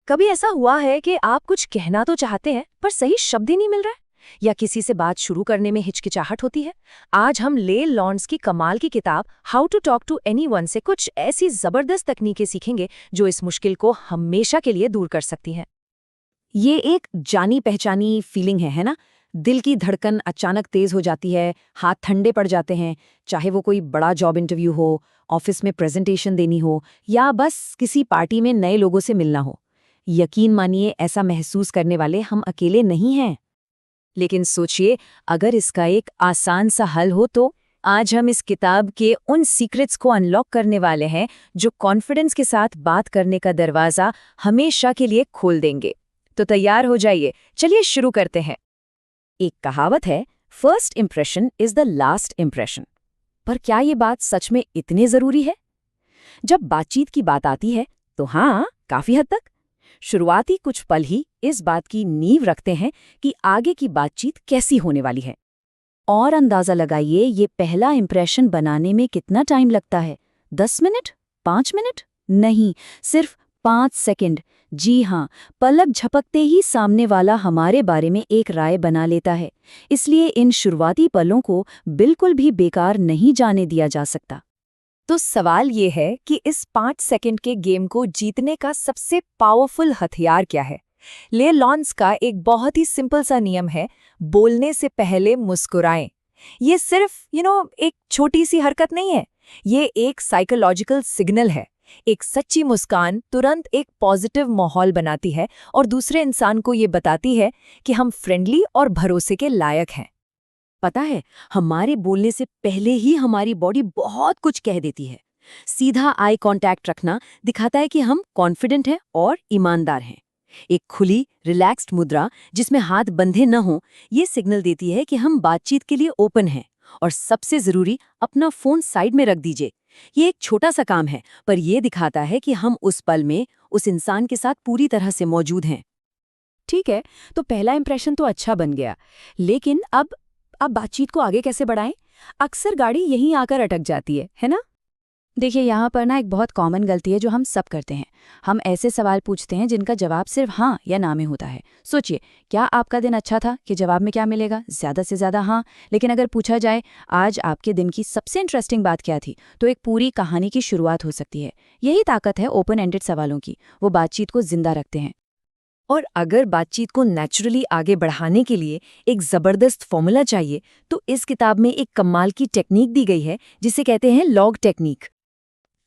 कभी ऐसा हुआ है कि आप कुछ कहना तो चाहते हैं पर सही शब्द ही नहीं मिल रहा है, या किसी से बात शुरू करने में हिचकिचाहट होती है? आज हम ले लॉन्स की कमाल की किताब how to talk to anyone से कुछ ऐसी जबरदस्त तकनीकें सीखेंगे जो इस मुश्किल को हमेशा के लिए दूर कर सकती हैं। ये एक जानी पहचानी फीलिंग है ना? दिल की धड़कन अचानक तेज हो जाती है, हाथ ठंडे पड़ जाते हैं, चाहे वो कोई बड़ा जॉब इंटरव्यू हो, ऑफिस में प्रेजेंटेशन देनी हो या बस किसी पार्टी में नए लोगों से मिलना हो। यकीन मानिए, ऐसा महसूस करने वाले हम अकेले नहीं हैं। लेकिन सोचिए, अगर इसका एक आसान सा हल हो तो आज हम इस किताब के उन सीक्रेट्स को अनलॉक करने वाले हैं जो कॉन्फिडेंस के साथ बात करने का दरवाजा हमेशा के लिए खोल देंगे। तो तैयार हो जाइए, चलिए शुरू करते हैं। एक कहावत है, first impression is the last impression. पर क्या ये बात सच में इतनी जरूरी है? जब बातचीत की बात आती है तो हाँ, काफी हद तक। शुरुआती कुछ पल ही इस बात की नींव रखते हैं कि आगे की बातचीत कैसी होने वाली है। और अंदाजा लगाइए, ये पहला इंप्रेशन बनाने में कितना टाइम लगता है? 10 मिनट? 5 मिनट? नहीं, सिर्फ 5 सेकंड। जी हाँ, पलक झपकते ही सामने वाला हमारे बारे में एक राय बना लेता है। इसलिए इन शुरुआती पलों को बिल्कुल भी बेकार नहीं जाने दिया जा सकता। तो सवाल ये है कि इस 5 सेकंड के गेम को जीतने का सबसे पावरफुल हथियार क्या है? ले लॉन्स का एक बहुत ही सिंपल सा नियम है, बोलने से पहले मुस्कुराएं। ये सिर्फ एक छोटी सी हरकत नहीं है, ये एक साइकोलॉजिकल सिग्नल है। एक सच्ची मुस्कान तुरंत एक पॉजिटिव माहौल बनाती है और दूसरे इंसान को ये बताती है कि हम फ्रेंडली और भरोसे के लायक हैं। पता है, हमारे बोलने से पहले ही हमारी बॉडी बहुत कुछ कह देती है। सीधा आई कांटेक्ट रखना दिखाता है कि हम कॉन्फिडेंट हैं और ईमानदार हैं। एक खुली, रिलैक्स्ड मुद्रा जिसमें हाथ बंधे न हों, ये सिग्नल देती है कि हम बातचीत के लिए ओपन हैं। और सबसे जरूरी, अपना फोन साइड में रख दीजिए। ये एक छोटा सा काम है, पर यह दिखाता है कि हम उस पल में उस इंसान के साथ पूरी तरह से मौजूद हैं। ठीक है, तो पहला इंप्रेशन तो अच्छा बन गया, लेकिन अब बातचीत को आगे कैसे बढ़ाएं? अक्सर गाड़ी यहीं आकर अटक जाती है ना? देखिए, यहाँ पर ना एक बहुत कॉमन गलती है जो हम सब करते हैं। हम ऐसे सवाल पूछते हैं जिनका जवाब सिर्फ हाँ या ना में होता है। सोचिए, क्या आपका दिन अच्छा था? कि जवाब में क्या मिलेगा? ज़्यादा से ज़्यादा हाँ। लेकिन अगर पूछा जाए, आज आपके दिन की सबसे इंटरेस्टिंग बात क्या थी, तो एक पूरी कहानी की शुरुआत हो सकती है। यही ताकत है ओपन एंडेड सवालों की, वो बातचीत को जिंदा रखते हैं। और अगर बातचीत को नेचुरली आगे बढ़ाने के लिए एक ज़बरदस्त फॉर्मूला चाहिए, तो इस किताब में एक कमाल की टेक्निक दी गई है जिसे कहते हैं लॉग टेक्निक।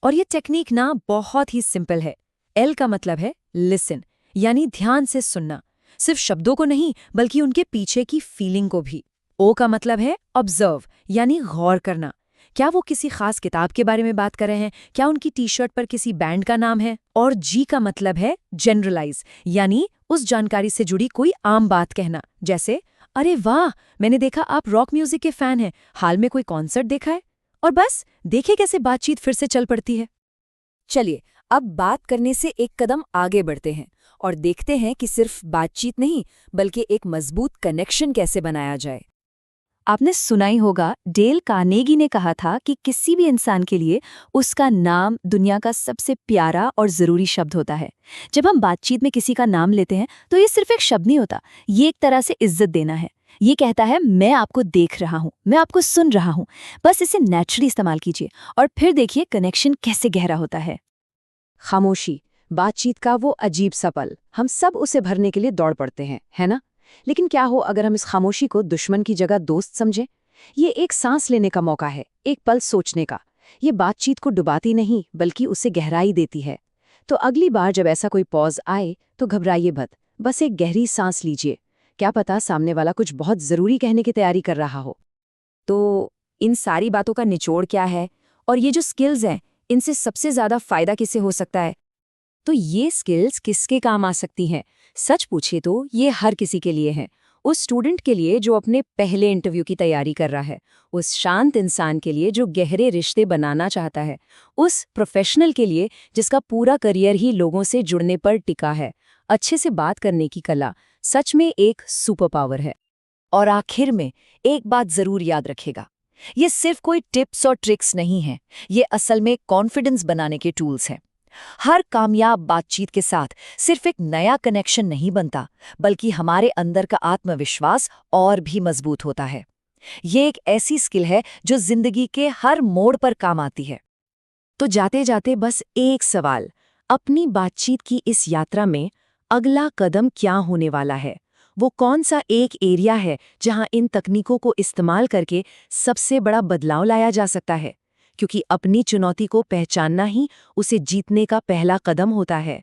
और ये टेक्निक ना बहुत ही सिंपल है। एल का मतलब है लिसन, यानी ध्यान से सुनना, सिर्फ शब्दों को नहीं बल्कि उनके पीछे की फीलिंग को भी। ओ का मतलब है ऑब्जर्व, यानी गौर करना। क्या वो किसी खास किताब के बारे में बात कर रहे हैं? क्या उनकी टी शर्ट पर किसी बैंड का नाम है? और जी का मतलब है जनरलाइज, यानी उस जानकारी से जुड़ी कोई आम बात कहना, जैसे अरे वाह, मैंने देखा आप रॉक म्यूजिक के फैन हैं, हाल में कोई कॉन्सर्ट देखा है? और बस देखिए कैसे बातचीत फिर से चल पड़ती है। चलिए, अब बात करने से एक कदम आगे बढ़ते हैं और देखते हैं कि सिर्फ बातचीत नहीं बल्कि एक मजबूत कनेक्शन कैसे बनाया जाए। आपने सुना ही होगा, डेल कार्नेगी ने कहा था कि किसी भी इंसान के लिए उसका नाम दुनिया का सबसे प्यारा और ज़रूरी शब्द होता है। जब हम बातचीत में किसी का नाम लेते हैं तो ये सिर्फ एक शब्द नहीं होता, ये एक तरह से इज्जत देना है। ये कहता है, मैं आपको देख रहा हूँ, मैं आपको सुन रहा हूँ। बस इसे नेचुरली इस्तेमाल कीजिए और फिर देखिए कनेक्शन कैसे गहरा होता है। खामोशी, बातचीत का वो अजीब सा पल, हम सब उसे भरने के लिए दौड़ पड़ते हैं, है ना? लेकिन क्या हो अगर हम इस खामोशी को दुश्मन की जगह दोस्त समझें? ये एक सांस लेने का मौका है, एक पल सोचने का। ये बातचीत को डुबाती नहीं बल्कि उसे गहराई देती है। तो अगली बार जब ऐसा कोई पॉज आए तो घबराइए मत, बस एक गहरी सांस लीजिए। क्या पता सामने वाला कुछ बहुत ज़रूरी कहने की तैयारी कर रहा हो। तो इन सारी बातों का निचोड़ क्या है? और ये जो स्किल्स हैं, इनसे सबसे ज़्यादा फ़ायदा किसे हो सकता है? तो ये स्किल्स किसके काम आ सकती हैं? सच पूछिए तो ये हर किसी के लिए हैं। उस स्टूडेंट के लिए जो अपने पहले इंटरव्यू की तैयारी कर रहा है, उस शांत इंसान के लिए जो गहरे रिश्ते बनाना चाहता है, उस प्रोफेशनल के लिए जिसका पूरा करियर ही लोगों से जुड़ने पर टिका है। अच्छे से बात करने की कला सच में एक सुपर पावर है। और आखिर में एक बात जरूर याद रखेगा, ये सिर्फ कोई टिप्स और ट्रिक्स नहीं है, ये असल में कॉन्फिडेंस बनाने के टूल्स हैं। हर कामयाब बातचीत के साथ सिर्फ एक नया कनेक्शन नहीं बनता, बल्कि हमारे अंदर का आत्मविश्वास और भी मजबूत होता है। ये एक ऐसी स्किल है जो जिंदगी के हर मोड़ पर काम आती है। तो जाते जाते बस एक सवाल, अपनी बातचीत की इस यात्रा में अगला कदम क्या होने वाला है? वो कौन सा एक एरिया है जहां इन तकनीकों को इस्तेमाल करके सबसे बड़ा बदलाव लाया जा सकता है? क्योंकि अपनी चुनौती को पहचानना ही उसे जीतने का पहला कदम होता है।